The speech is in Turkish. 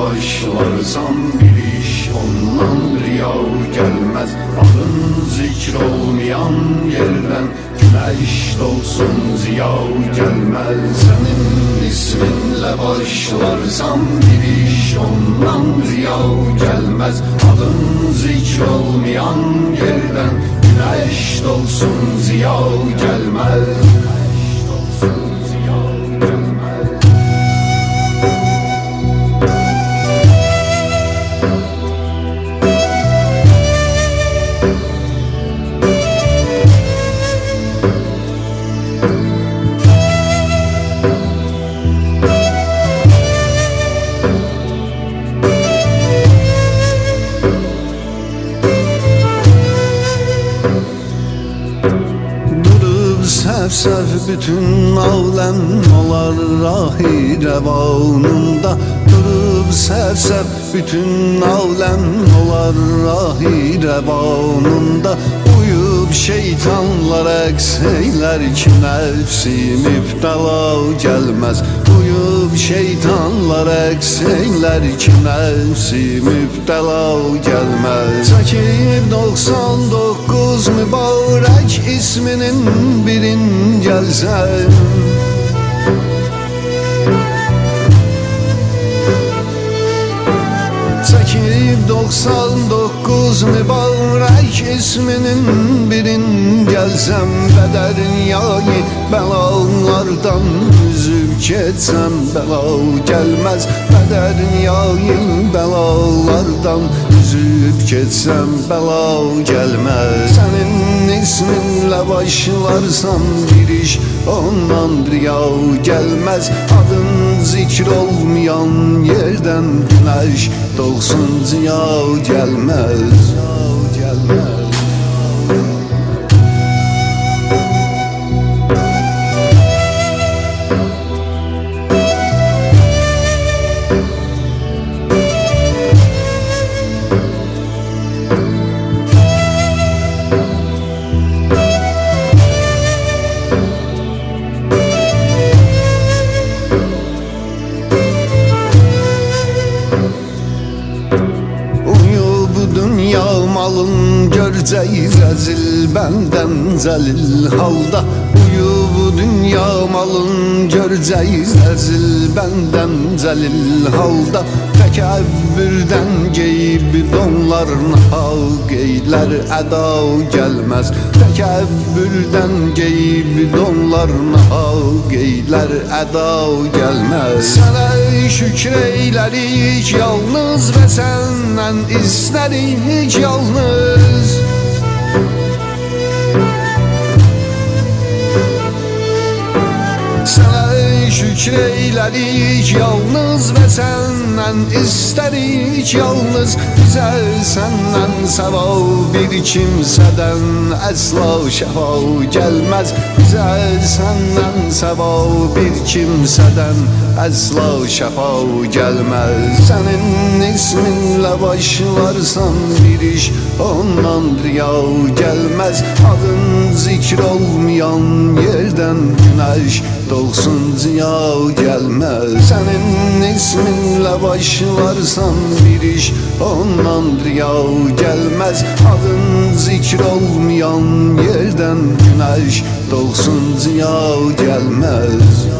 başlarsan bir iş ondan riya gelmez. Adın zikr olmayan yerden güneş doğsun ziya gelmez. Senin isminle başlarsan bir iş ondan riya gelmez. Adın zikr olmayan yerden güneş doğsun ziya gelmez. Sevsev bütün alem olar rahi revanında. Durub sevsev bütün alem olar rahi revanında. Uyub şeytanlar ekseyler ki nefsi müptela gelmez. Uyub şeytanlar ekseyler ki nefsi müptela gelmez. Çekib 99 mübarek isminin birin gelsen. Çekib 99 mübarek isminin birin gelsem. Ve dünyayı belalardan üzüp geçsem bela gelmez. Ve dünyayı belalardan üzüp geçsem bela gelmez. Senin isminle başlarsam bir iş ondan riya gelmez. Adın zikr olmayan yerden güneş doğsun ziya gelmez. Malın göreceğiz rezil benden zelil halda. Uyu bu dünya malın göreceğiz rezil benden zelil halda. Tekebbürden giyib donların hak eyler eda gelmez. Tekebbürden giyib donların hak eyler eda gelmez. Sana şükreylerik yalnız ve senden isterik yalnız. Sana şükreylerik yalnız ve senden isterik yalnız. Bize senden sevap bir kimseden asla şefa gelmez. Bize senden sevap bir kimseden asla şefa gelmez. Senin isminle başlarsan bir iş ondan riya gelmez. Adın zikr olmayan yerden güneş doğsun ziya gelmez. Senin isminle başlarsan bir iş ondan riya gelmez. Adın zikr olmayan yerden güneş doğsun ziya gelmez.